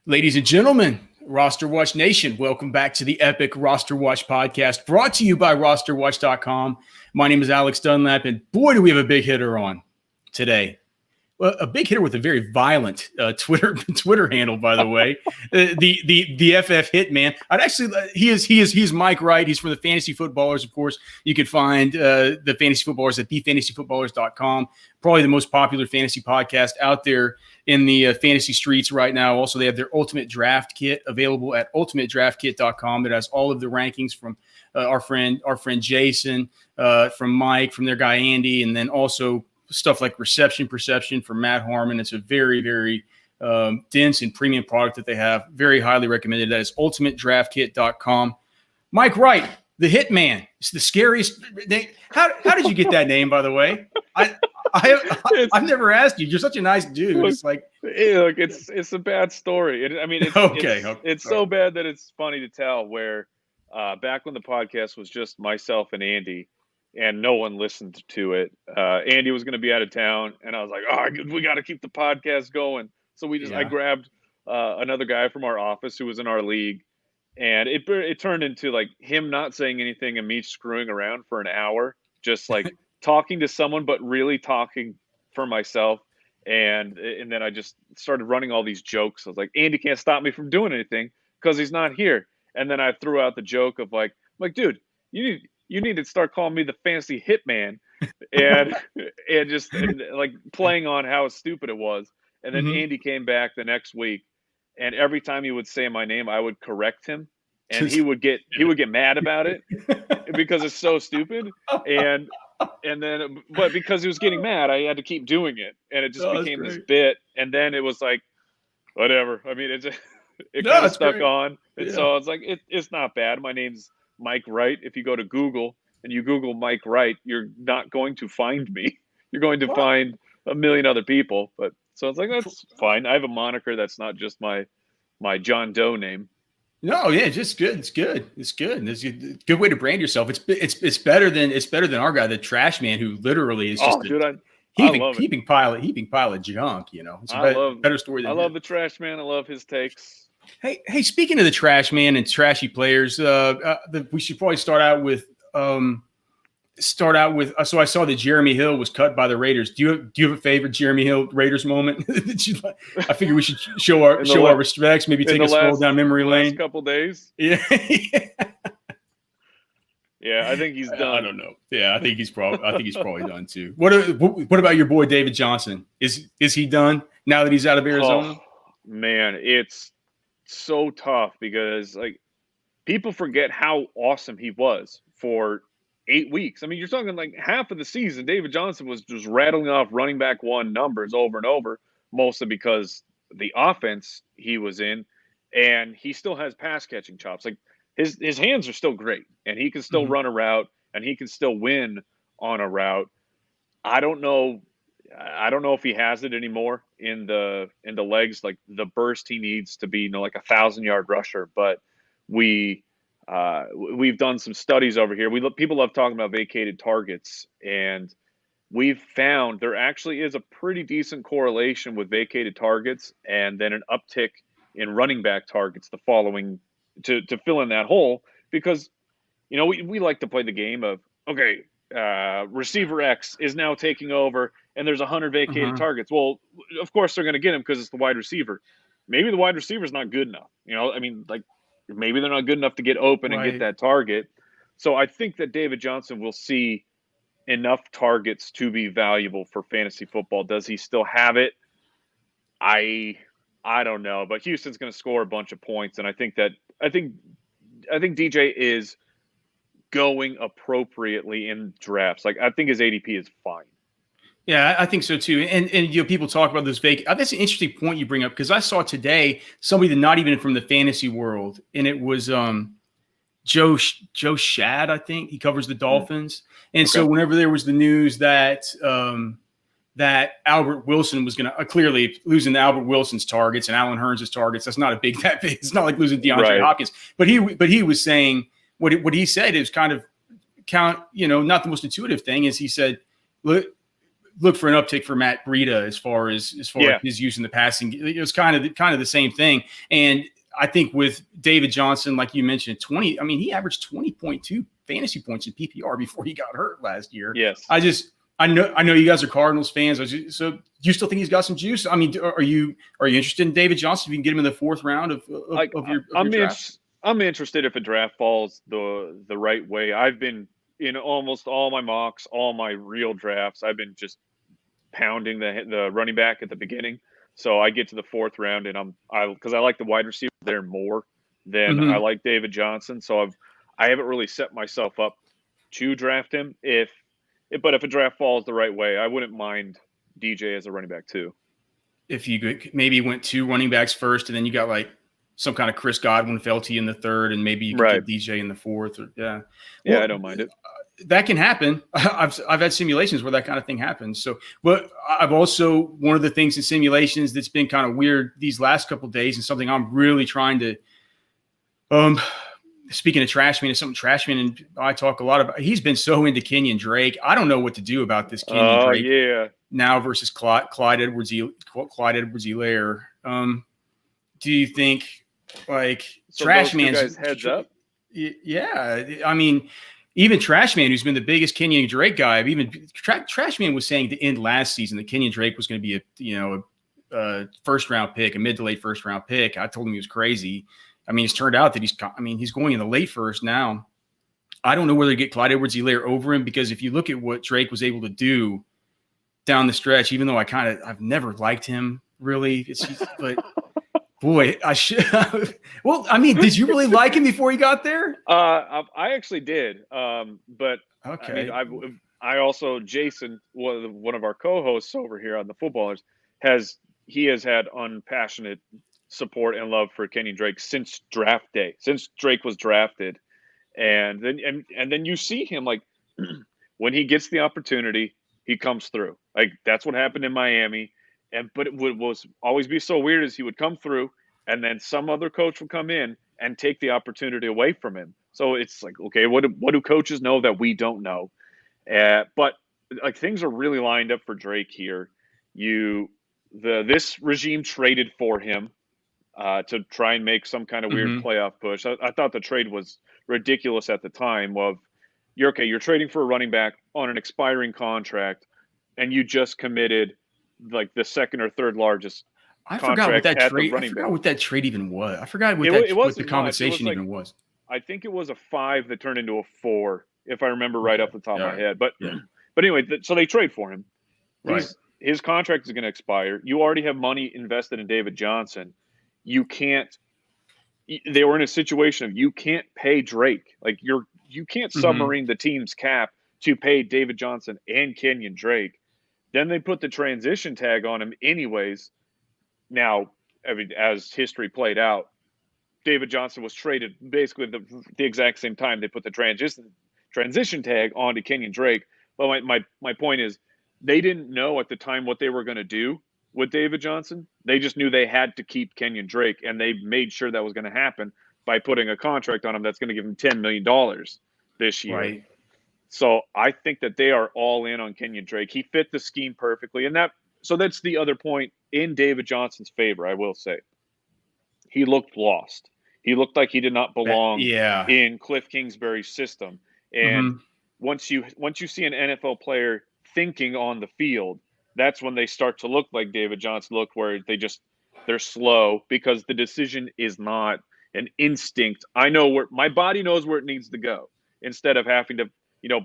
Ladies and gentlemen, RosterWatch Nation, welcome back to the epic RosterWatch Podcast, brought to you by RosterWatch.com. My name is Alex Dunlap, and boy, do we have a big hitter on today. Well, a big hitter with a very violent Twitter handle, by the way, the FF Hitman. He's Mike Wright. He's from the Fantasy Footballers, of course. You can find the Fantasy Footballers at thefantasyfootballers.com. Probably the most popular fantasy podcast out there in the fantasy streets right now. Also, they have their Ultimate Draft Kit available at ultimatedraftkit.com. It has all of the rankings from our friend Jason, from Mike, from their guy Andy, and then also stuff like reception perception for Matt Harmon. It's a very, very dense and premium product that they have. Very highly recommended. That is ultimatedraftkit.com. Mike Wright, the Hitman. It's the scariest name. How did you get that name, by the way? I've never asked you. You're such a nice dude. Look, it's like, look, it's a bad story. It's so bad that it's funny to tell. Where back when the podcast was just myself and Andy, and no one listened to it. Andy was going to be out of town, and I was like, "Oh, we got to keep the podcast going." So I grabbed another guy from our office who was in our league, and it turned into like him not saying anything and me screwing around for an hour, just like talking to someone, but really talking for myself. And then I just started running all these jokes. I was like, Andy can't stop me from doing anything because he's not here. And then I threw out the joke of like, dude, you need to start calling me the fantasy hitman, and like playing on how stupid it was. And then Andy came back the next week, and every time he would say my name, I would correct him, and he would get mad about it because it's so stupid. And then, but because he was getting mad, I had to keep doing it, and it just became this bit. And then it was like, whatever. I mean, it kind of stuck on. And so it's like, it's not bad. My name's Mike Wright. If you go to Google and you Google Mike Wright, you're not going to find me. You're going to find a million other people. But so it's like, that's fine. I have a moniker that's not just my John Doe name. No, yeah, just good. It's good. It's good. It's a good way to brand yourself. It's better than our guy, the Trashman, who literally is just heaping pile of junk. You know, it's a better story than I love the Trashman. I love his takes. Hey, speaking of the Trashman and trashy players, we should probably start out with. So I saw that Jeremy Hill was cut by the Raiders. Do you have a favorite Jeremy Hill Raiders moment? I figure we should show our respects. Maybe take a stroll down memory lane. Last couple days. Yeah. Yeah, I think he's done. I don't know. Yeah, I think he's probably done too. What about your boy David Johnson? Is he done now that he's out of Arizona? Oh, man, it's so tough because like people forget how awesome he was for 8 weeks. I mean, you're talking like half of the season. David Johnson was just rattling off running back one numbers over and over, mostly because the offense he was in, and he still has pass catching chops. Like his hands are still great, and he can still run a route, and he can still win on a route. I don't know if he has it anymore in the legs, like the burst he needs to be, like 1,000-yard rusher. But we've done some studies over here. People love talking about vacated targets, and we've found there actually is a pretty decent correlation with vacated targets and then an uptick in running back targets the following to fill in that hole, because we like to play the game of, okay, receiver X is now taking over and there's 100 vacated targets. Well, of course they're going to get him because it's the wide receiver. Maybe the wide receiver is not good enough. I mean, like, maybe they're not good enough to get open and get that target. So I think that David Johnson will see enough targets to be valuable for fantasy football. Does he still have it? I don't know, but Houston's going to score a bunch of points, and I think DJ is going appropriately in drafts. Like, I think his ADP is fine. Yeah, I think so too. And people talk about this vacant. That's an interesting point you bring up, because I saw today somebody that not even from the fantasy world, and it was Joe Shad, I think. He covers the Dolphins. And so whenever there was the news that that Albert Wilson was going to clearly losing Albert Wilson's targets and Allen Hurns' targets, that's not that big. It's not like losing DeAndre Hopkins. But he was saying what he said is kind of not the most intuitive thing, is he said, look, look for an uptick for Matt Breida as far as his use in the passing. It was kind of the same thing. And I think with David Johnson, like you mentioned, he averaged 20.2 fantasy points in PPR before he got hurt last year. Yes. I know you guys are Cardinals fans. So do you still think he's got some juice? I mean, are you interested in David Johnson if you can get him in the fourth round of your draft? I'm interested if a draft falls the right way. I've been in almost all my mocks, all my real drafts. I've been just pounding the running back at the beginning. So I get to the fourth round, and because I like the wide receiver there more than I like David Johnson. So I haven't really set myself up to draft him. But if a draft falls the right way, I wouldn't mind DJ as a running back too. If you maybe went 2 running backs first, and then you got like some kind of Chris Godwin fell to you in the third, and maybe you could get DJ in the fourth. I don't mind it. That can happen. I've had simulations where that kind of thing happens. So, but I've also, one of the things in simulations that's been kind of weird these last couple of days, and something I'm really trying to, speaking of Trashman, it's something Trashman and I talk a lot about. He's been so into Kenyan Drake. I don't know what to do about this Kenyan Drake now versus Clyde Edwards-Helaire. Do you think Trashman's guys heads up? Yeah, I mean, even Trashman, who's been the biggest Kenyan Drake guy, Trashman was saying at the end last season that Kenyan Drake was going to be a first round pick, a mid to late first round pick. I told him he was crazy. I mean, it's turned out that he's going in the late first now. I don't know whether to get Clyde Edwards-Helaire over him, because if you look at what Drake was able to do down the stretch, even though I've never liked him really, but boy, I should. Well, I mean, did you really like him before he got there? I actually did. But okay. I also, Jason, one of our co-hosts over here on the Footballers, has had unpassionate support and love for Kenyan Drake since draft day, since Drake was drafted. And then you see him, like, when he gets the opportunity, he comes through. Like, that's what happened in Miami. But it would always be so weird as he would come through, and then some other coach would come in and take the opportunity away from him. So it's like, okay, what do coaches know that we don't know? But like, things are really lined up for Drake here. This regime traded for him to try and make some kind of weird playoff push. I thought the trade was ridiculous at the time. You're trading for a running back on an expiring contract, and you just committed like the second or third largest. I forgot what that trade even was. I forgot what the compensation even was. I think it was a 5 that turned into a 4, if I remember right off the top of my head. But anyway, so they trade for him. Right. His contract is going to expire. You already have money invested in David Johnson. You can't. They were in a situation of you can't pay Drake. Like, you can't submarine the team's cap to pay David Johnson and Kenyan Drake. Then they put the transition tag on him anyways. Now, I mean, as history played out, David Johnson was traded basically the exact same time they put the transition tag onto Kenyan Drake. But my point is, they didn't know at the time what they were going to do with David Johnson. They just knew they had to keep Kenyan Drake, and they made sure that was going to happen by putting a contract on him that's going to give him $10 million this year. Right. So I think that they are all in on Kenyan Drake. He fit the scheme perfectly, and that's the other point in David Johnson's favor, I will say. He looked lost. He looked like he did not belong in Cliff Kingsbury's system. And once you see an NFL player thinking on the field, that's when they start to look like David Johnson looked, where they're slow because the decision is not an instinct. I know where my body knows where it needs to go, instead of having to,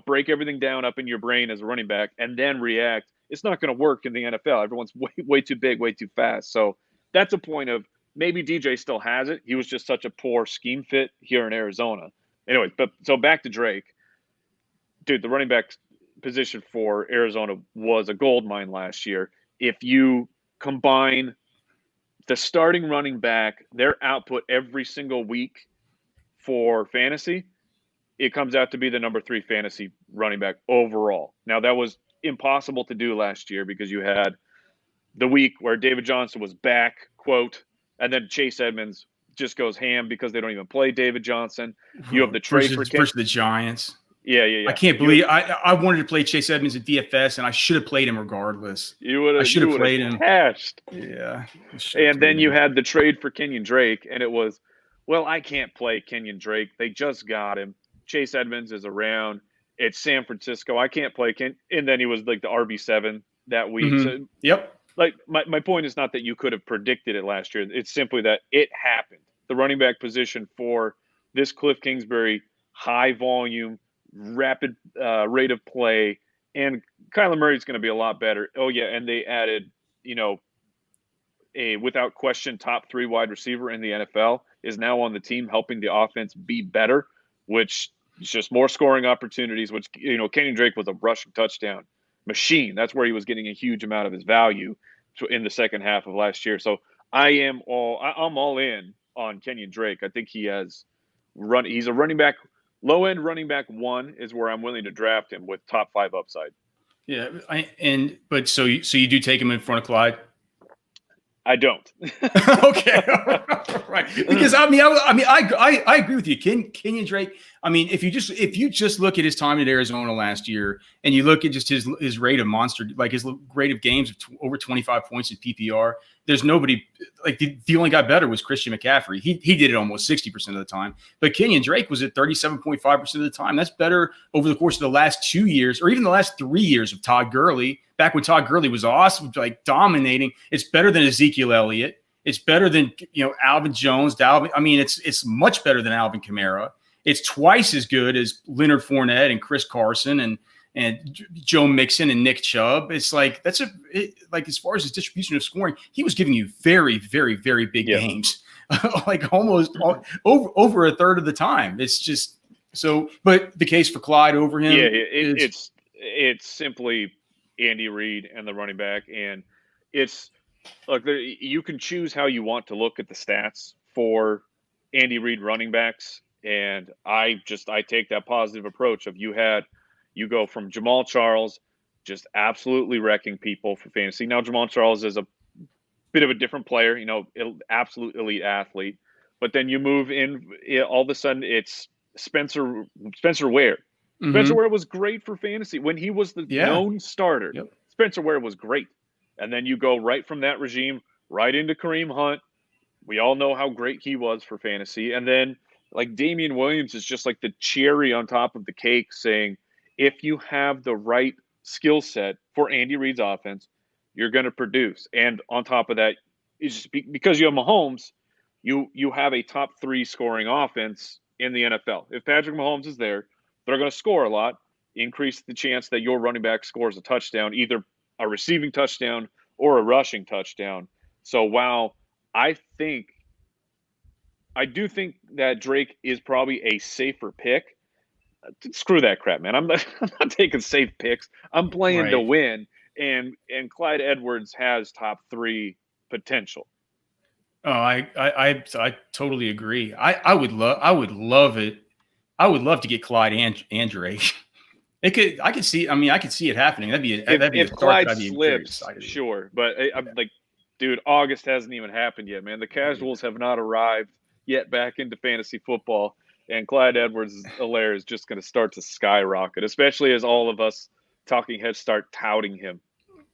break everything down up in your brain as a running back and then react. It's not going to work in the NFL. Everyone's way too big, way too fast. So that's a point of maybe DJ still has it. He was just such a poor scheme fit here in Arizona. Anyway, so back to Drake. Dude, the running back position for Arizona was a gold mine last year. If you combine the starting running back, their output every single week for fantasy, it comes out to be the number 3 fantasy running back overall. Now, that was impossible to do last year because you had the week where David Johnson was back, quote, and then Chase Edmonds just goes ham because they don't even play David Johnson. You have the trade versus the Giants. Yeah. I can't believe I wanted to play Chase Edmonds at DFS, and I should have played him regardless. I should have played him. Yeah. And then you had the trade for Kenyan Drake, and it was, well, I can't play Kenyan Drake. They just got him. Chase Edmonds is around. It's San Francisco. I can't play Ken. And then he was like the RB7 that week. Mm-hmm. So, yep. Like my point is not that you could have predicted it last year. It's simply that it happened. The running back position for this Cliff Kingsbury high volume, rapid rate of play, and Kyler Murray's going to be a lot better. Oh yeah, and they added, a without question top 3 wide receiver in the NFL is now on the team, helping the offense be better, which is just more scoring opportunities. Which Kenyan Drake was a rushing touchdown machine. That's where he was getting a huge amount of his value in the second half of last year. So I'm all in on Kenyan Drake. I think he's a running back, low end running back 1 is where I'm willing to draft him with top 5 upside. Yeah, so you do take him in front of Clyde? I don't. Okay, right. Because I agree with you. Kenyan Drake. I mean, if you just look at his time at Arizona last year, and you look at just his rate of his rate of games of over 25 points in PPR, there's nobody like the only guy better was Christian McCaffrey. He did it almost 60% of the time, but Kenyan Drake was at 37.5% of the time. That's better over the course of the last 2 years, or even the last 3 years of Todd Gurley. Back when Todd Gurley was awesome, like dominating. It's better than Ezekiel Elliott. It's better than Alvin Jones. It's much better than Alvin Kamara. It's twice as good as Leonard Fournette and Chris Carson and Joe Mixon and Nick Chubb. It's like as far as his distribution of scoring, he was giving you very, very, very big games, like almost over a third of the time. It's just so. But the case for Clyde over him, it's simply Andy Reid and the running back, and it's look. You can choose how you want to look at the stats for Andy Reid running backs. And I take that positive approach of you go from Jamal Charles just absolutely wrecking people for fantasy. Now Jamal Charles is a bit of a different player, absolute elite athlete. But then you move in, all of a sudden it's Spencer Ware. Mm-hmm. Spencer Ware was great for fantasy when he was the known starter. Yep. Spencer Ware was great. And then you go right from that regime right into Kareem Hunt. We all know how great he was for fantasy. And then like Damian Williams is just like the cherry on top of the cake, saying if you have the right skill set for Andy Reid's offense, you're going to produce. And on top of that, it's just because you have Mahomes, you have a top 3 scoring offense in the NFL. If Patrick Mahomes is there, they're going to score a lot, increase the chance that your running back scores a touchdown, either a receiving touchdown or a rushing touchdown. So while I do think that Drake is probably a safer pick. Screw that crap, man. I'm not taking safe picks. I'm playing to win, and Clyde Edwards has top 3 potential. Oh, I totally agree. I would love it. I would love to get Clyde and Drake. I could see it happening. That'd be if Clyde slips, sure. But I'm like, dude, August hasn't even happened yet, man. The casuals have not arrived yet back into fantasy football, and Clyde Edwards-Helaire is just going to start to skyrocket, especially as all of us talking heads start touting him.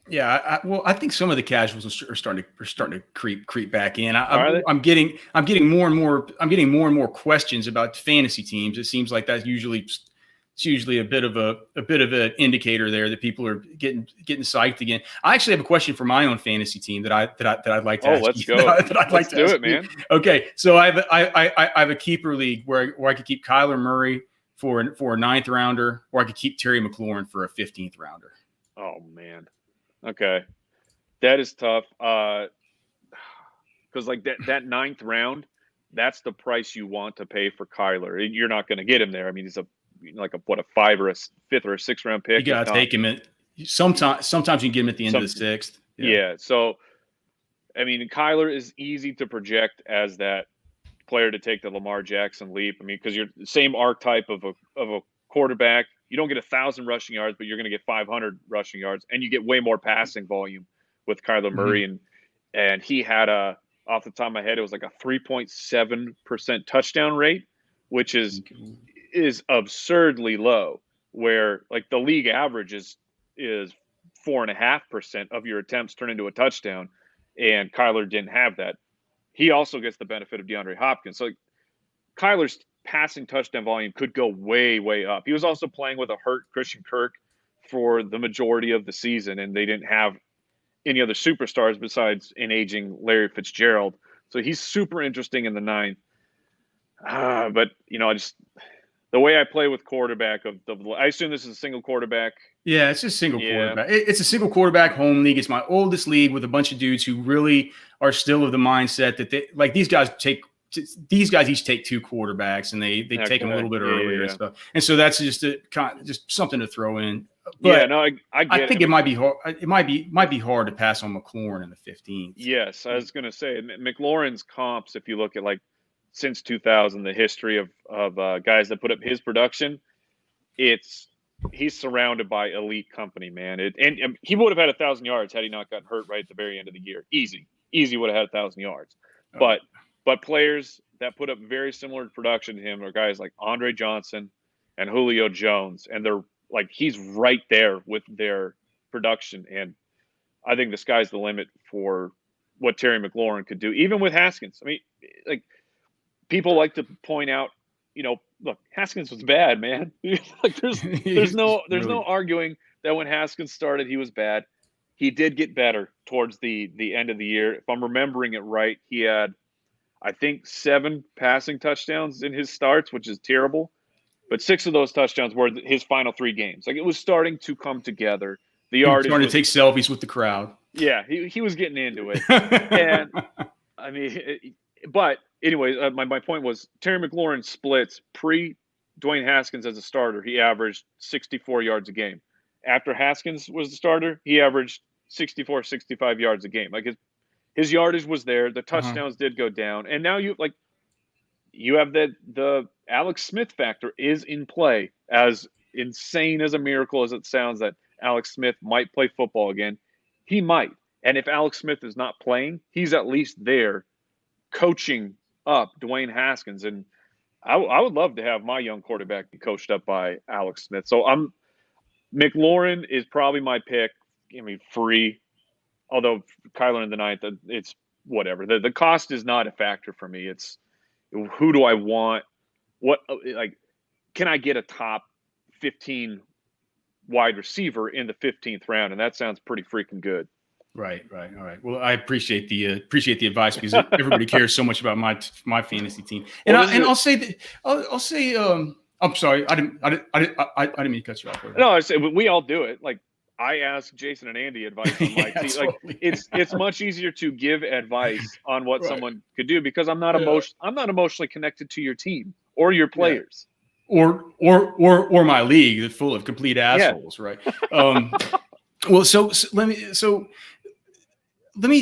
Yeah, I think some of the casuals are starting to creep back in. I'm getting more and more questions about fantasy teams. It seems like that's usually a bit of an indicator there that people are getting psyched again. I actually have a question for my own fantasy team that I'd like to ask. Let's you. go. Let's do it, man. Okay, so I have a keeper league where I could keep Kyler Murray for a 9th rounder, or I could keep Terry McLaurin for a 15th rounder. Oh man, okay, that is tough. Because like that 9th round, that's the price you want to pay for Kyler. You're not going to get him there. I mean, he's a 5th or a 5th or a 6th round pick. You gotta take him at sometimes you can get him at the end of the 6th. Yeah. So I mean, Kyler is easy to project as that player to take the Lamar Jackson leap. I mean, because you're the same archetype of a quarterback. You don't get 1,000 rushing yards, but you're going to get 500 rushing yards, and you get way more passing volume with Kyler Murray. Mm-hmm. And he had off the top of my head, it was like a 3.7% touchdown rate, which is is absurdly low, where like the league average is 4.5% of your attempts turn into a touchdown, and Kyler didn't have that. He also gets the benefit of DeAndre Hopkins. So Kyler's passing touchdown volume could go way, way up. He was also playing with a hurt Christian Kirk for the majority of the season, and they didn't have any other superstars besides an aging Larry Fitzgerald. So he's super interesting in the ninth. But, the way I play with quarterback I assume this is a single quarterback. Yeah, it's just single quarterback. It's a single quarterback home league. It's my oldest league with a bunch of dudes who really are still of the mindset that they like these guys each take two quarterbacks, and they take them a little bit earlier and stuff. And so that's just just something to throw in. But I think it might be hard. It might be hard to pass on McLaurin in the 15th. Yes, I was going to say McLaurin's comps. If you look at since 2000, the history of guys that put up his production, he's surrounded by elite company, man. And he would have had 1,000 yards had he not gotten hurt right at the very end of the year. Easy would have had 1,000 yards. Oh. But players that put up very similar production to him are guys like Andre Johnson and Julio Jones, and they're he's right there with their production. And I think the sky's the limit for what Terry McLaurin could do, even with Haskins. I mean, people like to point out, look, Haskins was bad, man. There's no arguing that when Haskins started, he was bad. He did get better towards the end of the year. If I'm remembering it right, he had, I think, 7 passing touchdowns in his starts, which is terrible. But 6 of those touchdowns were his final 3 games. It was starting to come together. The yardage starting to take selfies with the crowd. Yeah, he was getting into it. And I mean, but anyways, my point was Terry McLaurin splits pre-Dwayne Haskins as a starter. He averaged 64 yards a game. After Haskins was the starter, he averaged 64, 65 yards a game. His yardage was there. The touchdowns did go down. And now you have the Alex Smith factor is in play. As insane as a miracle as it sounds that Alex Smith might play football again, he might. And if Alex Smith is not playing, he's at least there coaching up Dwayne Haskins. And I would love to have my young quarterback be coached up by Alex Smith. So McLaurin is probably my pick. I mean, free. Although Kyler in the ninth, it's whatever. The cost is not a factor for me. It's who do I want? What can I get a top 15 wide receiver in the 15th round? And that sounds pretty freaking good. Right. All right. Well, I appreciate the advice because everybody cares so much about my fantasy team. And I'll say I'm sorry. I didn't mean to cut you off. No, I said we all do it. I ask Jason and Andy advice on my team. Totally. It's much easier to give advice on what someone could do because I'm not emotionally connected to your team or your players. Or my league that's full of complete assholes, right? Well, so let me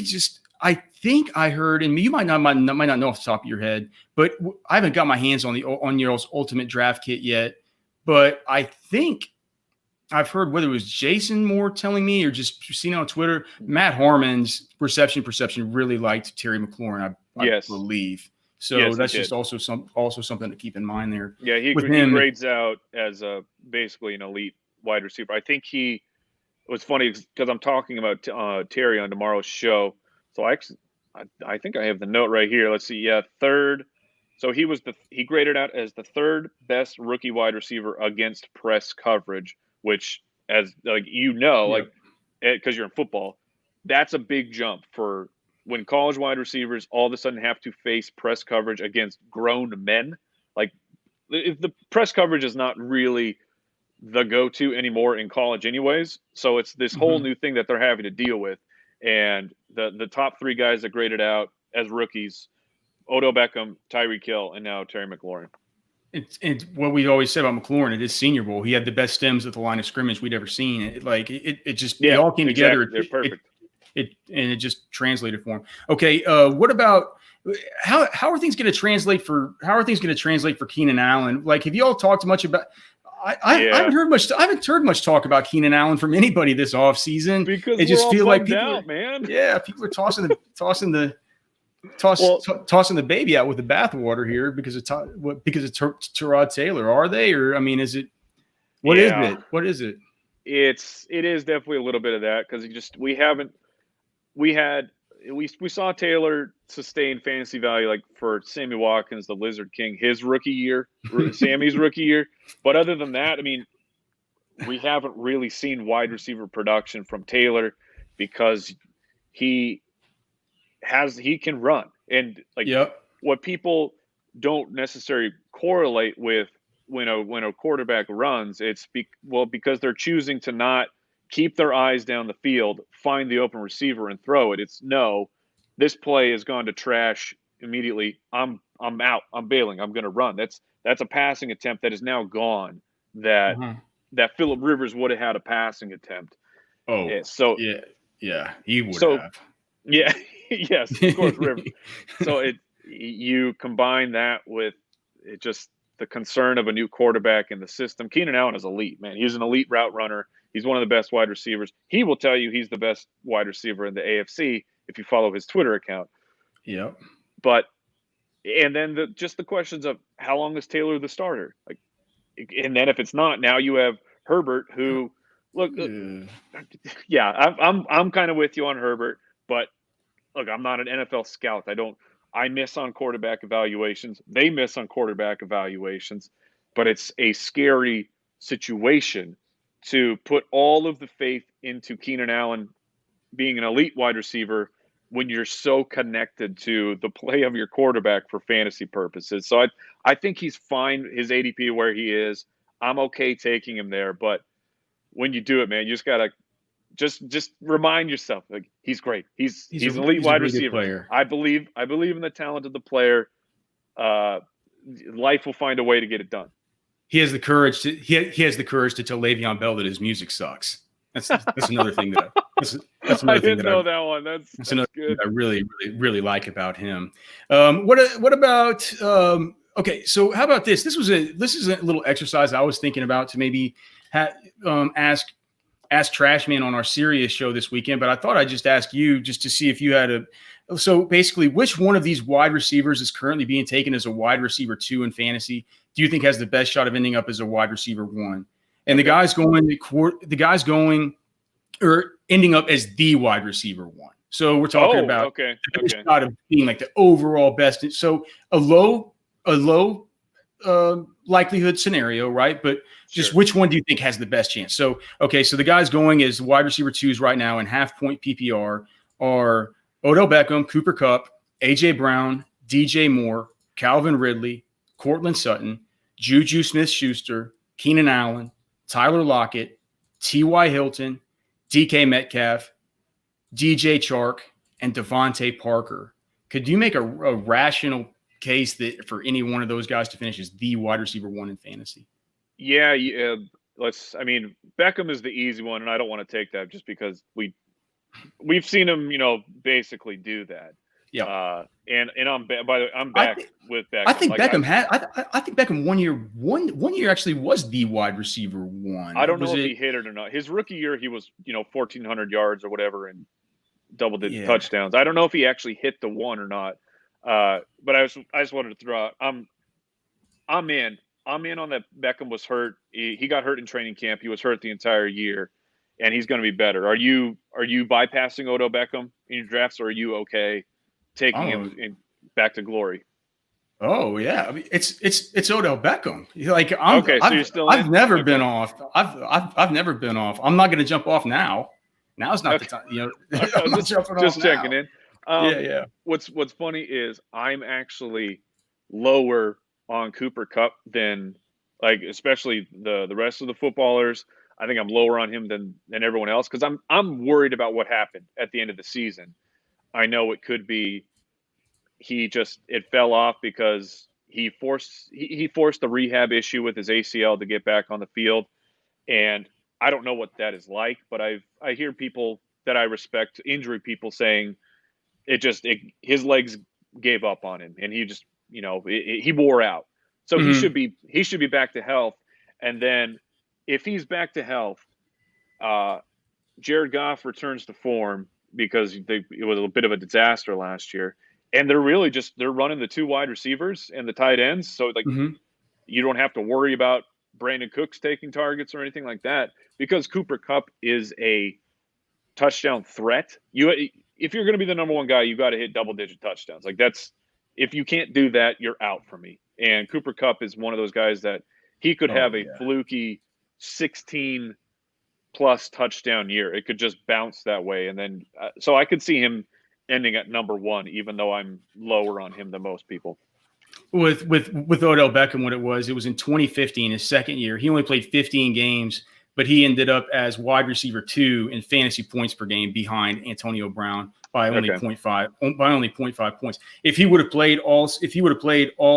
just. I think I heard, and you might not know off the top of your head, but I haven't got my hands on your ultimate draft kit yet. But I think I've heard, whether it was Jason Moore telling me or just seen on Twitter, Matt Harmon's perception really liked Terry McLaurin. I believe. So that's just also something to keep in mind there. Yeah, he grades out as basically an elite wide receiver. I think it was funny because I'm talking about Terry on tomorrow's show. So I think I have the note right here. Let's see. Yeah, third. So he graded out as the third best rookie wide receiver against press coverage, which, as because you're in football, that's a big jump for when college wide receivers all of a sudden have to face press coverage against grown men. The press coverage is not really the go-to anymore in college anyways. So it's this whole new thing that they're having to deal with. And the top 3 guys that graded out as rookies, Odell Beckham, Tyreek Hill, and now Terry McLaurin. It's what we always said about McLaurin at his Senior Bowl. He had the best stems at the line of scrimmage we'd ever seen. It all came together. They're perfect. It just translated for him. Okay, what about how are things going to translate for Keenan Allen? Have you all talked much about? I haven't heard much talk about Keenan Allen from anybody this offseason. Because it just feels like people man. Yeah, people are tossing the tossing the baby out with the bathwater here because of Tyrod Taylor. Are they, or I mean, is it? What is it? What is it? It is definitely a little bit of that because we saw Taylor sustain fantasy value like for Sammy Watkins, the Lizard King, his rookie year, Sammy's rookie year. But other than that, I mean, we haven't really seen wide receiver production from Taylor because he can run. And like what people don't necessarily correlate with when a quarterback runs, it's because they're choosing to not keep their eyes down the field, find the open receiver and throw it. It's no, this play has gone to trash immediately. I'm out. I'm bailing. I'm going to run. That's a passing attempt that is now gone. That Phillip Rivers would have had a passing attempt. Oh, he would have. Yeah, yes, of course, Rivers. So you combine that with just the concern of a new quarterback in the system. Keenan Allen is elite, man. He's an elite route runner. He's one of the best wide receivers. He will tell you he's the best wide receiver in the AFC if you follow his Twitter account. Yep. But and then the questions of how long is Taylor the starter? Like, and then if it's not, now you have Herbert, who I'm kind of with you on Herbert, but look, I'm not an NFL scout. I miss on quarterback evaluations. They miss on quarterback evaluations, but it's a scary situation to put all of the faith into Keenan Allen being an elite wide receiver when you're so connected to the play of your quarterback for fantasy purposes. So I think he's fine, his ADP where he is. I'm okay taking him there, but when you do it, man, you just gotta just remind yourself, like, he's great. He's an elite wide receiver. I believe in the talent of the player. Life will find a way to get it done. He has the courage to tell Le'Veon Bell that his music sucks. That's another thing that's another I didn't know that one. That's another good. thing I really, really, really like about him. What about okay, so how about this? This is a little exercise I was thinking about to maybe ask Trashman on our Sirius show this weekend, but I thought I'd just ask you just to see if you had so basically, which one of these wide receivers is currently being taken as a wide receiver 2 in fantasy do you think has the best shot of ending up as a wide receiver 1? And the guy's going or ending up as the wide receiver 1. So we're talking about the shot of being like the overall best. So a low likelihood scenario, right? But just which one do you think has the best chance? So, okay, so the guys going as wide receiver 2s right now in half-point PPR are Odell Beckham, Cooper Kupp, A.J. Brown, DJ Moore, Calvin Ridley, Courtland Sutton, Juju Smith-Schuster, Keenan Allen, Tyler Lockett, T.Y. Hilton, DK Metcalf, DJ Chark, and Devontae Parker. Could you make a rational case that for any one of those guys to finish as the wide receiver 1 in fantasy? Yeah. Beckham is the easy one, and I don't want to take that just because we've seen him, basically do that. Yeah. And I'm back with Beckham. I think Beckham I think Beckham one year actually was the wide receiver 1. I don't know if he hit it or not. His rookie year, he was 1,400 yards or whatever and double-digit touchdowns. I don't know if he actually hit the 1 or not. But I just wanted to throw out. I'm in on that. Beckham was hurt. He got hurt in training camp. He was hurt the entire year, and he's going to be better. Are you bypassing Odell Beckham in your drafts, or are you okay taking him back to glory? Oh yeah, I mean, it's Odell Beckham. Like I've never been off. I've never been off. I'm not going to jump off now. Now's not the time. I'm not jumping just off checking now. in. What's funny is I'm actually lower on Cooper Kupp than especially the rest of the footballers. I think I'm lower on him than everyone else because I'm worried about what happened at the end of the season. I know it could be it fell off because he forced the rehab issue with his ACL to get back on the field, and I don't know what that is like, but I hear people that I respect, injury people, saying his legs gave up on him, and he just he wore out. So he should be back to health, and then if he's back to health, Jared Goff returns to form because it was a bit of a disaster last year, And they're really they're running the 2 wide receivers and the tight ends. So like you don't have to worry about Brandon Cooks taking targets or anything like that, because Cooper Kupp is a touchdown threat. If you're going to be the number 1 guy, you got to hit double-digit touchdowns. Like if you can't do that, you're out for me. And Cooper Kupp is one of those guys that he could have a fluky 16-plus touchdown year. It could just bounce that way. And then so I could see him ending at number 1, even though I'm lower on him than most people. With Odell Beckham, what it was in 2015, his second year. He only played 15 games, but he ended up as wide receiver 2 in fantasy points per game behind Antonio Brown by only 0.5 points. If he would have played all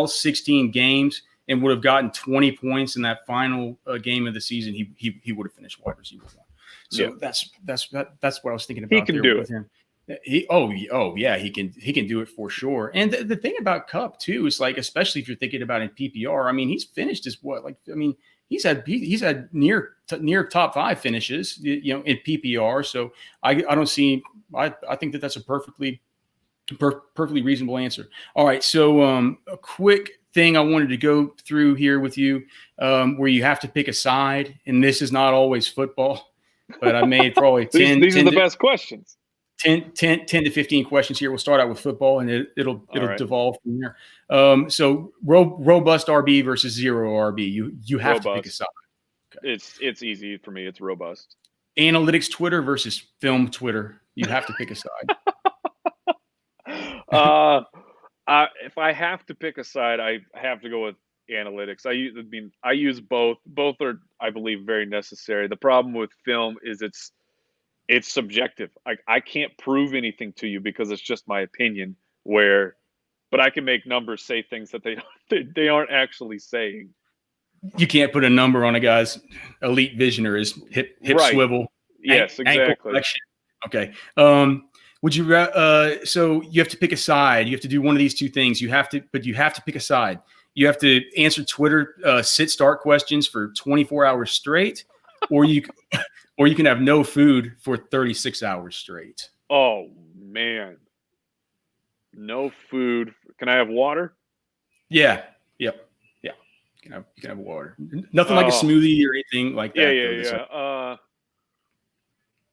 16 games and would have gotten 20 points in that final game of the season, he would have finished wide receiver 1. So that's what I was thinking about. He can do it. Him. He can do it for sure. And the thing about Kupp too is, like, especially if you're thinking about in PPR, I mean, he's finished he's had near top 5 finishes, in PPR. So I think that's a perfectly reasonable answer. All right. So a quick thing I wanted to go through here with you, where you have to pick a side, and this is not always football, but I made probably 10. These are the best questions. 10 to 15 questions here. We'll start out with football, and it'll devolve from there. So robust RB versus zero RB. You have to pick a side. Okay. It's easy for me. It's robust. Analytics Twitter versus film Twitter. You have to pick a side. If I have to pick a side, I have to go with analytics. I use both. Both are, I believe, very necessary. The problem with film is it's subjective. I can't prove anything to you because it's just my opinion. But I can make numbers say things that they aren't actually saying. You can't put a number on a guy's elite vision or his hip right. Swivel. Yes, exactly. Okay. Would you? So you have to pick a side. You have to do one of these two things. You have to pick a side. You have to answer Twitter sit-start questions for 24 hours straight, or you can have no food for 36 hours straight. Oh man, no food. Can I have water? Yeah. Yep. Yeah. You can have water. Nothing like a smoothie or anything like that. Yeah.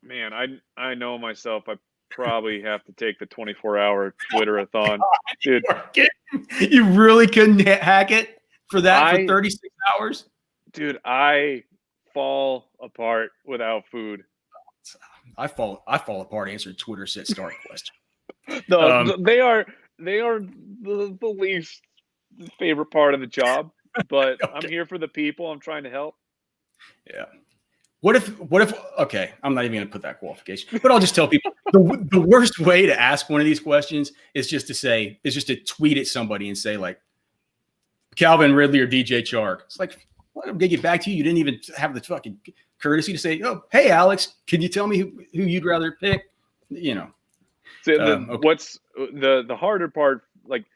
Man, I know myself. I probably have to take the 24-hour Twitter-a-thon. Dude, you really couldn't hack it for that for 36 hours? Dude, I fall apart without food. I fall apart answering Twitter sit start question. No, they are the least favorite part of the job, but okay. I'm here for the people. I'm trying to help. Yeah. What if okay, I'm not even going to put that qualification, but I'll just tell people the worst way to ask one of these questions is just to tweet at somebody and say, like, Calvin Ridley or DJ Chark. It's like, let them get back to you. You didn't even have the fucking courtesy to say, oh, hey, Alex, can you tell me who you'd rather pick? So what's the harder part? Like,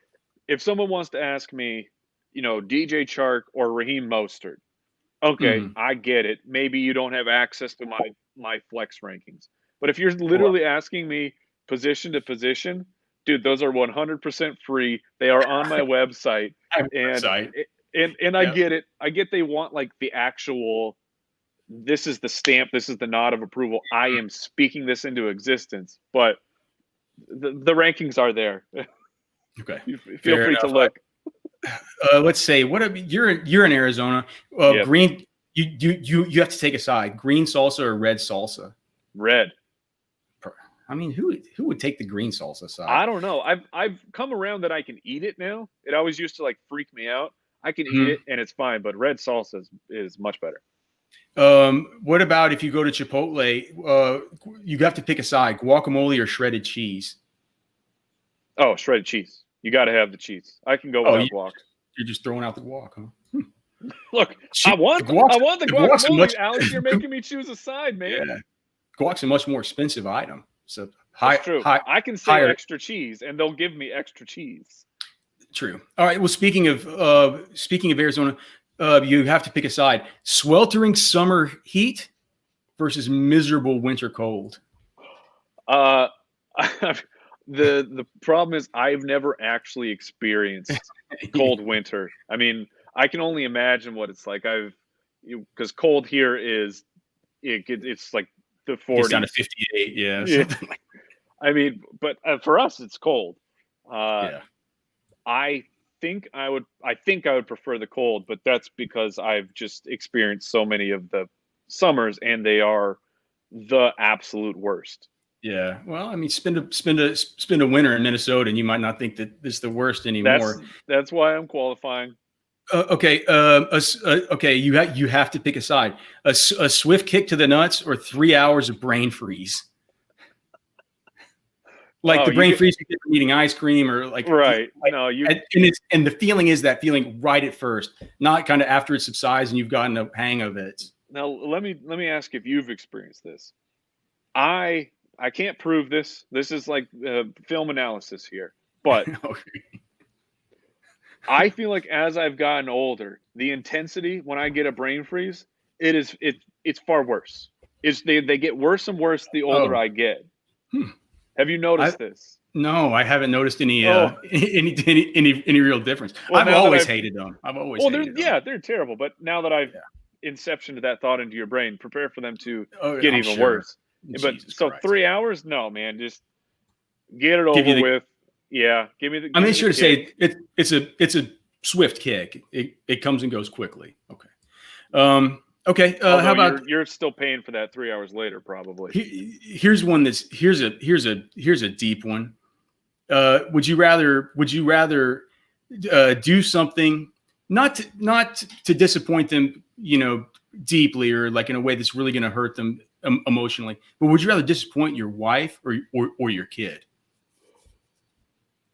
if someone wants to ask me, DJ Chark or Raheem Mostert, okay, I get it. Maybe you don't have access to my flex rankings. But if you're literally asking me position to position, dude, those are 100% free. They are on my website. And I get it. I get they want like the actual, this is the stamp, this is the nod of approval. I am speaking this into existence. But the rankings are there. Okay. Feel free to look. Let's say you're in Arizona. Yep. Green. You have to take a side. Green salsa or red salsa? Red. I mean, who would take the green salsa side? I don't know. I've come around that I can eat it now. It always used to like freak me out. I can eat it and it's fine, but red salsa is much better. What about if you go to Chipotle? You have to pick a side: guacamole or shredded cheese. Oh, shredded cheese. You got to have the cheese. I can go without guac. You're just throwing out the guac, huh? Look, I want the guacamole, Alex. You're making me choose a side, man. Yeah. Guac's a much more expensive item. So that's true. I can say extra cheese, and they'll give me extra cheese. True. All right. Well, speaking of Arizona, you have to pick a side: sweltering summer heat versus miserable winter cold. The problem is I've never actually experienced cold winter. I mean, I can only imagine what it's like. Because cold here is it's like the 40s. It's down to 58, yeah. I mean, but for us, it's cold. Yeah. I think I would prefer the cold, but that's because I've just experienced so many of the summers, and they are the absolute worst. Yeah. Well, I mean, spend a winter in Minnesota, and you might not think that this is the worst anymore. That's why I'm qualifying. Okay. Okay. You have to pick a side: a swift kick to the nuts, or 3 hours of brain freeze. Like the brain freeze you get from eating ice cream, or right. And the feeling is that feeling right at first, not kind of after it subsides and you've gotten a hang of it. Now let me ask if you've experienced this. I can't prove this. This is like film analysis here, but I feel like as I've gotten older, the intensity when I get a brain freeze, it's far worse. They get worse and worse the older I get. Have you noticed this? No, I haven't noticed any real difference. Well, I've always hated them. They're terrible. But now that I've inceptioned that thought into your brain, prepare for them to get even worse. But so Christ. 3 hours? No, man, just get it over with. Yeah, give me the. I made sure to say it's a swift kick. It comes and goes quickly. Okay. Okay. How about you're still paying for that 3 hours later? Probably. Here's one here's a deep one. Would you rather do something not to disappoint them, deeply, or like in a way that's really going to hurt them emotionally, but would you rather disappoint your wife or your kid?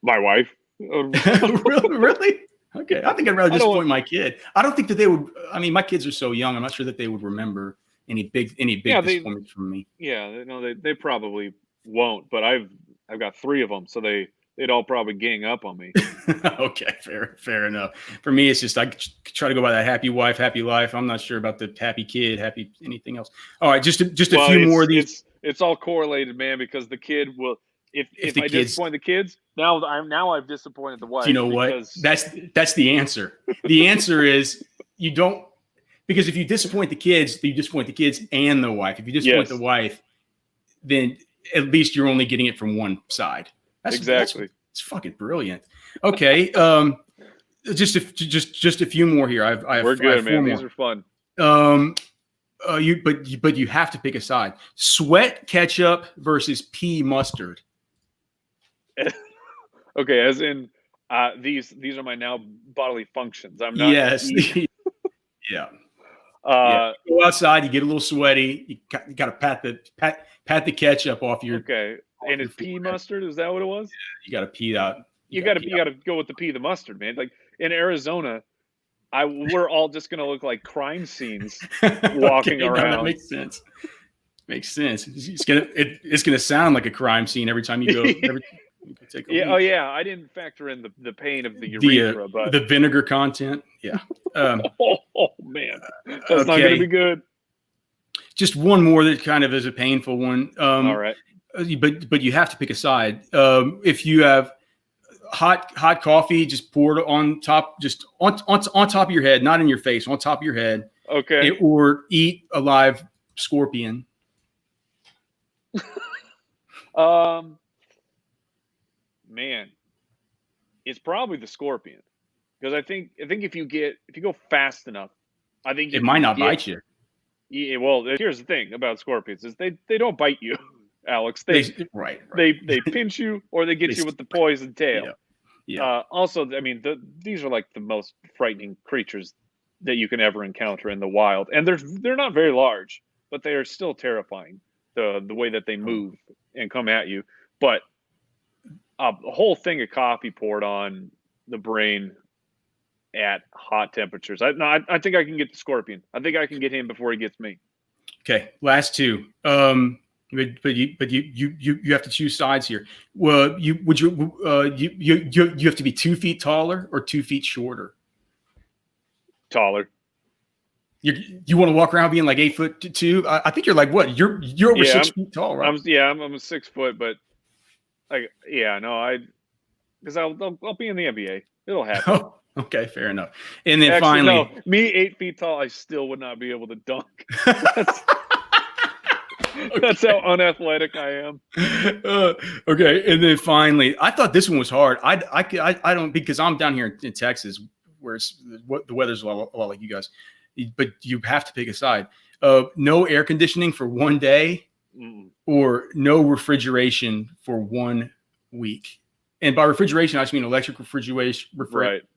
My wife. Really? Okay. I think I'd rather disappoint my kid. I don't think that they would. I mean, my kids are so young. I'm not sure that they would remember any big disappointments from me. Yeah, they probably won't. But I've got 3 of them, so they'd all probably gang up on me. Okay, fair enough. For me, it's just I try to go by that happy wife, happy life. I'm not sure about the happy kid, happy anything else. All right, just a few more of these. It's all correlated, man, because the kid will. If I disappoint the kids, now I've disappointed the wife. You know what? That's the answer. The answer is you don't, because if you disappoint the kids, you disappoint the kids and the wife. If you disappoint the wife, then at least you're only getting it from one side. Exactly. It's fucking brilliant. Okay. Just a few more here. We're good, man. These are fun. But you have to pick a side. Sweat ketchup versus pea mustard. Okay, as in these are my now bodily functions. I'm not. Yes. Yeah. You go outside, you get a little sweaty. You got to pat the ketchup off your. Okay, and it's pea mustard. Is that what it was? Yeah, you got to pee out. You got to go with the pea, the mustard, man. Like in Arizona, we're all just gonna look like crime scenes walking around. No, that makes sense. Makes sense. It's gonna sound like a crime scene every time you go. Take a leak. Oh yeah. I didn't factor in the pain of the urethra, but the vinegar content. Yeah. Oh man, that's not gonna be good. Just one more that kind of is a painful one. All right. But you have to pick a side. If you have hot coffee, just pour it on top, just on top of your head, not in your face, on top of your head. Okay. Or eat a live scorpion. Man, it's probably the scorpion, because I think if you go fast enough, I think it might not bite you. Yeah, well, here's the thing about scorpions is they don't bite you, Alex. They pinch you, or they get you with the poison tail. Yeah. Also, I mean, these are like the most frightening creatures that you can ever encounter in the wild, and they're not very large, but they are still terrifying. The way that they move and come at you, but a whole thing of coffee poured on the brain at hot temperatures. I think I can get the scorpion. I think I can get him before he gets me. Okay, last two. But you have to choose sides here. Well, you have to be 2 feet taller or 2 feet shorter. Taller. You want to walk around being like 8'2"? I think you're like what? You're over 6 feet tall, right? I'm a 6 foot, but Because I'll be in the NBA. It'll happen. Oh, okay, fair enough. And then finally, me 8 feet tall, I still would not be able to dunk. That's how unathletic I am. Okay, and then finally, I thought this one was hard. I don't, because I'm down here in Texas, where the weather's a lot like you guys, but you have to pick a side. No air conditioning for 1 day, or no refrigeration for 1 week. And by refrigeration, I just mean electric refrigeration.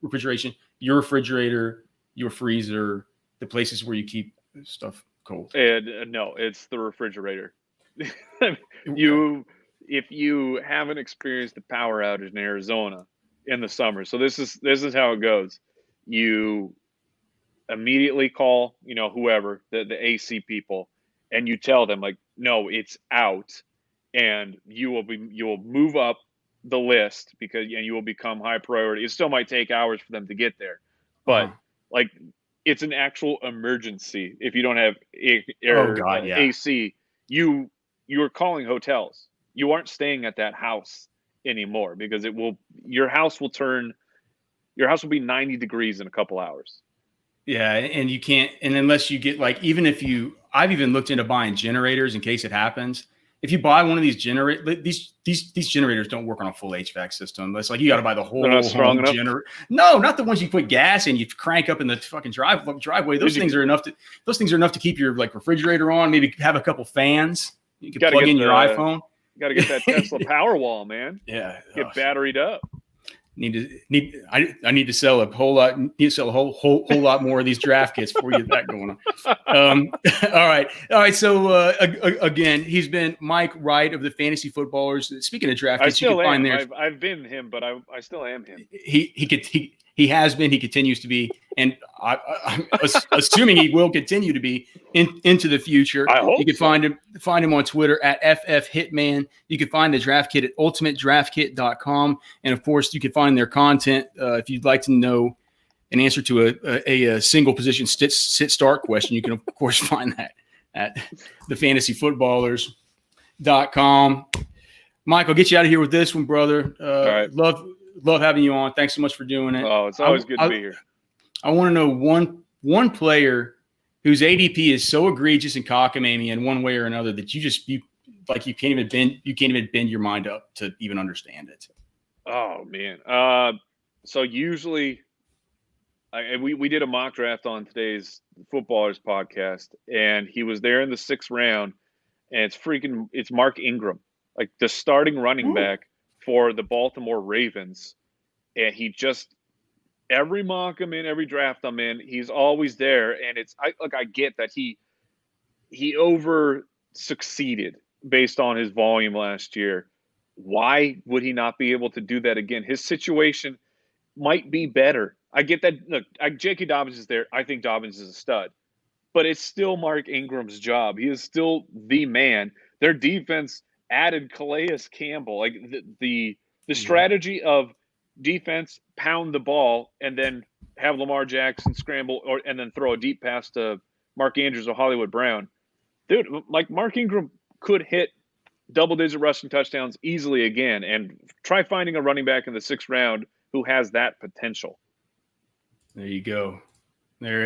Refrigeration. Your refrigerator, your freezer, the places where you keep stuff cold. And no, it's the refrigerator. If you haven't experienced a power outage in Arizona in the summer, so this is how it goes. You immediately call, whoever, the AC people, and you tell them, like, no, it's out, and you will move up the list because you will become high priority. It still might take hours for them to get there, but like, it's an actual emergency. If you don't have AC, you are calling hotels. You aren't staying at that house anymore because your house will be 90 degrees in a couple hours. Yeah, and you can't, and unless you get, like, I've even looked into buying generators in case it happens. If you buy one of these these generators don't work on a full HVAC system. It's like you got to buy the whole generator. No, not the ones you put gas in. You crank up in the fucking driveway. Those things are enough to keep your, like, refrigerator on. Maybe have a couple fans. You can plug in your iPhone. You got to get that Tesla Powerwall, man. Yeah, get batteried up. I need to sell a whole lot. Need to sell a whole lot more of these draft kits before you get that going on. All right. So again, he's been Mike Wright of the Fantasy Footballers. Speaking of draft kits, you can find there. I've been him, but I still am him. He has been. He continues to be, and I'm assuming he will continue to be into the future. I hope you can find him on Twitter at FFHitman. You can find the draft kit at ultimatedraftkit.com, and of course, you can find their content if you'd like to know an answer to a single position sit start question. You can of course find that at thefantasyfootballers.com. Mike, I'll get you out of here with this one, brother. All right. Love having you on. Thanks so much for doing it. Oh, it's always good to be here. I want to know one player whose ADP is so egregious and cockamamie in one way or another that you can't even bend your mind up to even understand it. Oh man. So usually we did a mock draft on today's Footballers podcast, and he was there in the 6th round, and it's Mark Ingram, like the starting running back for the Baltimore Ravens. And every mock I'm in, every draft I'm in, he's always there. And I get that he over succeeded based on his volume last year. Why would he not be able to do that again? His situation might be better. I get that. Look, J.K. Dobbins is there. I think Dobbins is a stud, but it's still Mark Ingram's job. He is still the man. Their defense added Calais Campbell. Like the strategy of defense, pound the ball and then have Lamar Jackson scramble and then throw a deep pass to Mark Andrews or Hollywood Brown. Dude, like, Mark Ingram could hit double-digit rushing touchdowns easily again, and try finding a running back in the 6th round who has that potential. There you go. There it is.